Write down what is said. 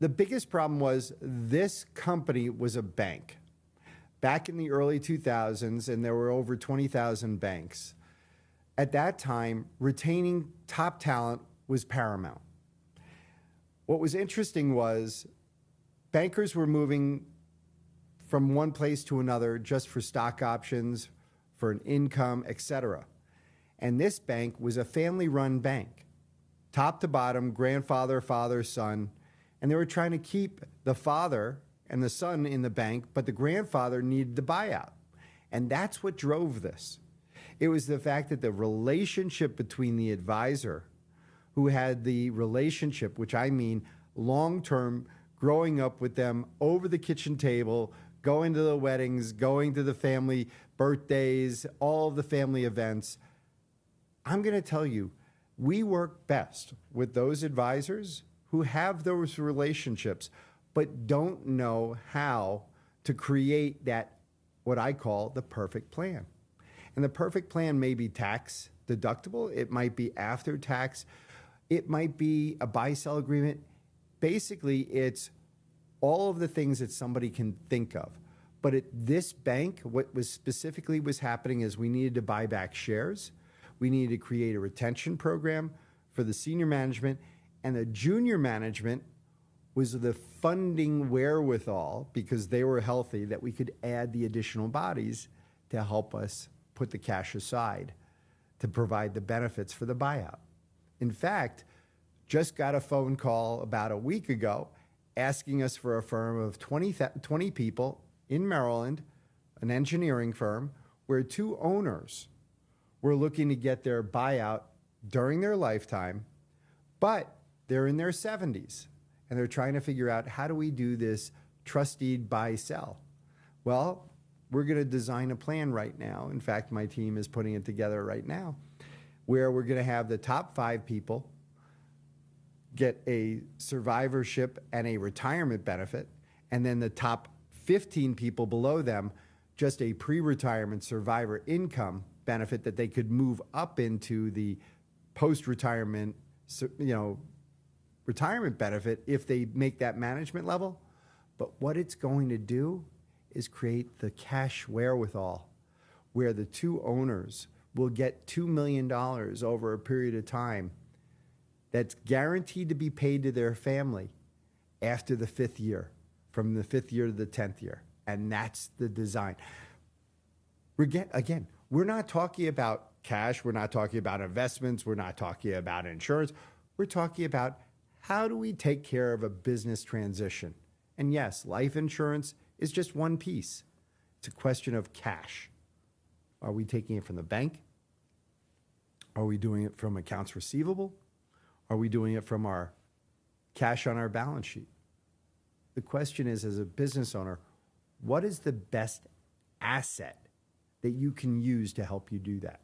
The biggest problem was this company was a bank. Back in the early 2000s, and there were over 20,000 banks. At that time, retaining top talent was paramount. What was interesting was bankers were moving from one place to another just for stock options, for an income, etc. And this bank was a family-run bank, top to bottom, grandfather, father, son, and they were trying to keep the father and the son in the bank, but the grandfather needed the buyout. And that's what drove this. It was the fact that the relationship between the advisor, who had the relationship, which I mean long-term, growing up with them over the kitchen table, going to the weddings, going to the family birthdays, all of the family events. I'm going to tell you, we work best with those advisors who have those relationships, but don't know how to create that, what I call the perfect plan. And the perfect plan may be tax deductible. It might be after tax. It might be a buy-sell agreement. Basically, it's all of the things that somebody can think of. But at this bank, what was specifically was happening is we needed to buy back shares. We needed to create a retention program for the senior management, and the junior management was the funding wherewithal, because they were healthy, that we could add the additional bodies to help us put the cash aside to provide the benefits for the buyout. In fact, just got a phone call about a week ago asking us for a firm of 20 people in Maryland, an engineering firm, where two owners were looking to get their buyout during their lifetime, but they're in their 70s, and they're trying to figure out, how do we do this trust deed buy-sell? Well, we're going to design a plan right now. In fact, my team is putting it together right now, where we're going to have the top 5 people get a survivorship and a retirement benefit, and then the top 15 people below them just a pre-retirement survivor income benefit that they could move up into the post-retirement, retirement benefit if they make that management level. But what it's going to do is create the cash wherewithal where the two owners will get $2 million over a period of time that's guaranteed to be paid to their family after the 5th year, from the 5th year to the 10th year. And that's the design. Again, we're not talking about cash. We're not talking about investments. We're not talking about insurance. We're talking about, how do we take care of a business transition? And yes, life insurance is just one piece. It's a question of cash. Are we taking it from the bank? Are we doing it from accounts receivable? Are we doing it from our cash on our balance sheet? The question is, as a business owner, what is the best asset that you can use to help you do that?